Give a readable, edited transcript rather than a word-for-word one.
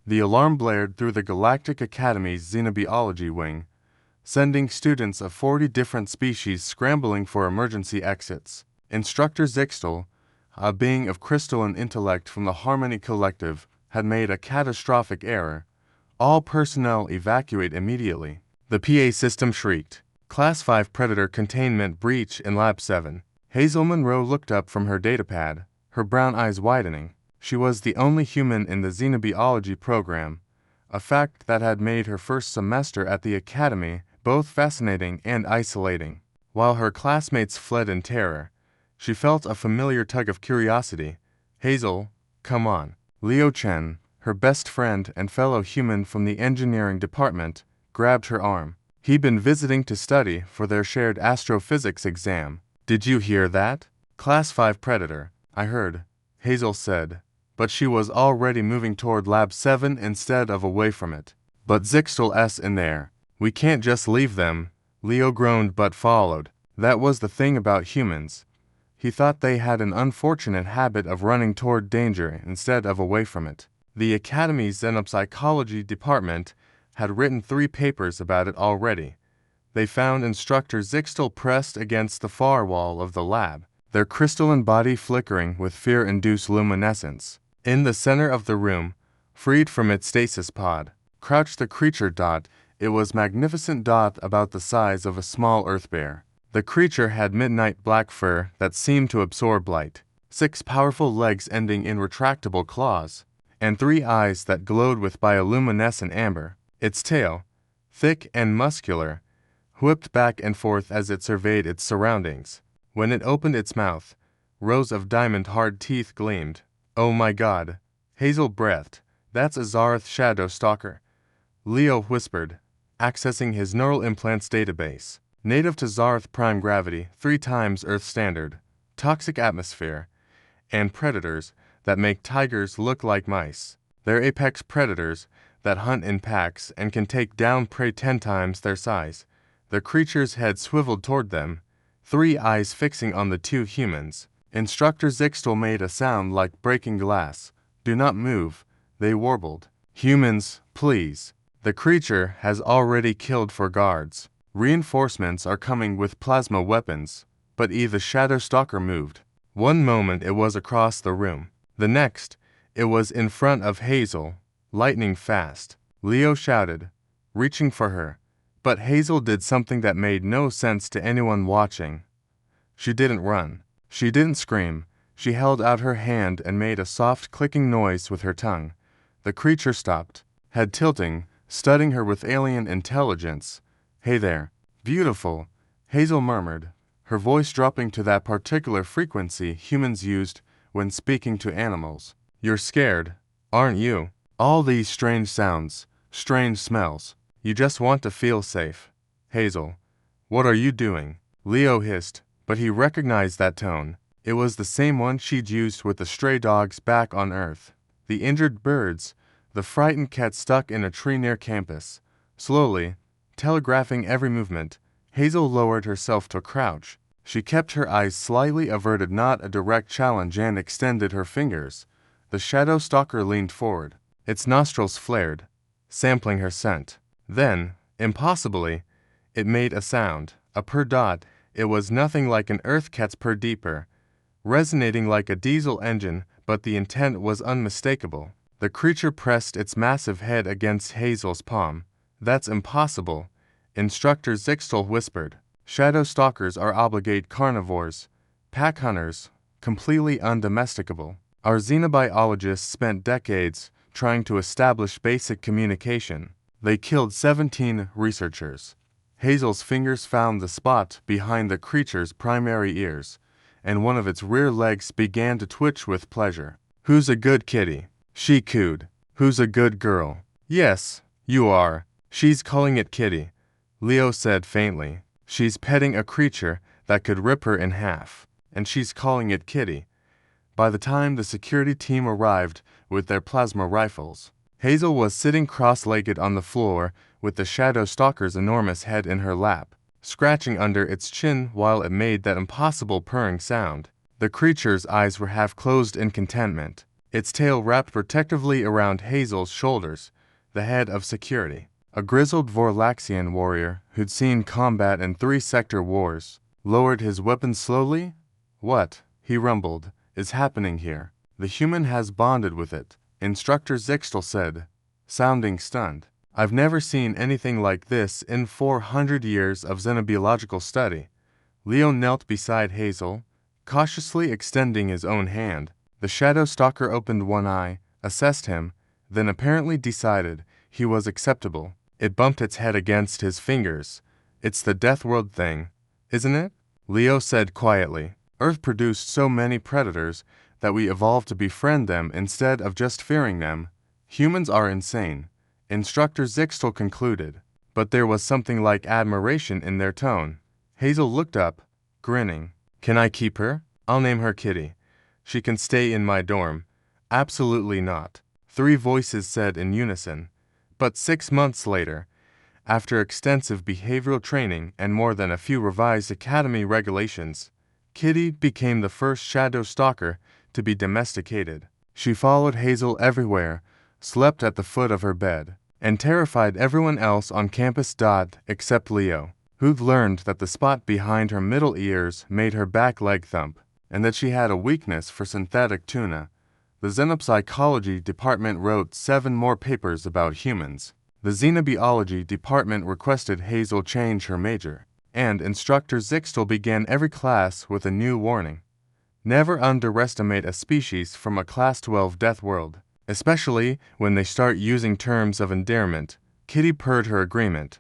The alarm blared through the Galactic Academy's Xenobiology wing, sending students of 40 different species scrambling for emergency exits. Instructor Zixtel, a being of crystalline intellect from the Harmony Collective, had made a catastrophic error. All personnel evacuate immediately. The PA system shrieked. Class 5 Predator containment breach in Lab 7. Hazel Monroe looked up from her datapad, her brown eyes widening. She was the only human in the Xenobiology program, a fact that had made her first semester at the academy both fascinating and isolating. While her classmates fled in terror, she felt a familiar tug of curiosity. Hazel, come on. Leo Chen, her best friend and fellow human from the engineering department, grabbed her arm. He'd been visiting to study for their shared astrophysics exam. Did you hear that? Class 5 Predator. I heard, Hazel said, but she was already moving toward Lab 7 instead of away from it. But Zixtel's in there. We can't just leave them. Leo groaned but followed. That was the thing about humans. He thought they had an unfortunate habit of running toward danger instead of away from it. The Academy's Xenopsychology department had written 3 papers about it already. They found Instructor Zixtel pressed against the far wall of the lab, their crystalline body flickering with fear-induced luminescence. In the center of the room, freed from its stasis pod, crouched the creature Dot. It was magnificent Dot about the size of a small earth bear. The creature had midnight black fur that seemed to absorb light, 6 powerful legs ending in retractable claws, and 3 eyes that glowed with bioluminescent amber. Its tail, thick and muscular, whipped back and forth as it surveyed its surroundings. When it opened its mouth, rows of diamond-hard teeth gleamed. Oh my God, Hazel breathed. That's a Zarth Shadow Stalker. Leo whispered, accessing his neural implants database. Native to Zarth prime gravity, 3 times Earth standard, toxic atmosphere, and predators that make tigers look like mice. They're apex predators that hunt in packs and can take down prey 10 times their size. The creature's head swiveled toward them, 3 eyes fixing on the 2 humans. Instructor Zixtel made a sound like breaking glass. Do not move, they warbled. Humans, please. The creature has already killed 4 guards. Reinforcements are coming with plasma weapons, but the Shadow Stalker moved. One moment it was across the room. The next, it was in front of Hazel, lightning fast. Leo shouted, reaching for her. But Hazel did something that made no sense to anyone watching. She didn't run. She didn't scream. She held out her hand and made a soft clicking noise with her tongue. The creature stopped, head tilting, studying her with alien intelligence. Hey there. Beautiful, Hazel murmured, her voice dropping to that particular frequency humans used when speaking to animals. You're scared, aren't you? All these strange sounds, strange smells. You just want to feel safe. Hazel, what are you doing? Leo hissed, but he recognized that tone. It was the same one she'd used with the stray dogs back on Earth. The injured birds, the frightened cat stuck in a tree near campus. Slowly, telegraphing every movement, Hazel lowered herself to crouch. She kept her eyes slightly averted, not a direct challenge, and extended her fingers. The Shadow Stalker leaned forward. Its nostrils flared, sampling her scent. Then, impossibly, it made a sound, a purr. Dot. It was nothing like an Earth cat's purr, deeper, resonating like a diesel engine, but the intent was unmistakable. The creature pressed its massive head against Hazel's palm. That's impossible, Instructor Zixtel whispered. Shadow Stalkers are obligate carnivores, pack hunters, completely undomesticable. Our xenobiologists spent decades trying to establish basic communication. They killed 17 researchers. Hazel's fingers found the spot behind the creature's primary ears, and one of its rear legs began to twitch with pleasure. Who's a good kitty? She cooed. Who's a good girl? Yes, you are. She's calling it kitty, Leo said faintly. She's petting a creature that could rip her in half, and she's calling it kitty. By the time the security team arrived with their plasma rifles, Hazel was sitting cross-legged on the floor with the Shadow Stalker's enormous head in her lap, scratching under its chin while it made that impossible purring sound. The creature's eyes were half closed in contentment. its tail wrapped protectively around Hazel's shoulders, the head of security. A grizzled Vorlaxian warrior who'd seen combat in 3-sector wars lowered his weapon slowly. "What," he rumbled, "is happening here?" "The human has bonded with it," Instructor Zixtel said, sounding stunned. "I've never seen anything like this in 400 years of xenobiological study." Leo knelt beside Hazel, cautiously extending his own hand. The Shadow Stalker opened one eye, assessed him, then apparently decided he was acceptable. It bumped its head against his fingers. "It's the Deathworld thing, isn't it?" Leo said quietly. "Earth produced so many predators that we evolved to befriend them instead of just fearing them. Humans are insane," Instructor Zixtel concluded, but there was something like admiration in their tone. Hazel looked up, grinning. "Can I keep her? I'll name her Kitty. She can stay in my dorm." "Absolutely not," 3 voices said in unison. But 6 months later, after extensive behavioral training and more than a few revised academy regulations, Kitty became the first shadow stalker to be domesticated. She followed Hazel everywhere, slept at the foot of her bed, and terrified everyone else on campus except Leo, who'd learned that the spot behind her middle ears made her back leg thump, and that she had a weakness for synthetic tuna. The Xenopsychology department wrote 7 more papers about humans. The Xenobiology department requested Hazel change her major, and Instructor Zixtel began every class with a new warning. Never underestimate a species from a Class 12 death world, especially when they start using terms of endearment. Kitty purred her agreement.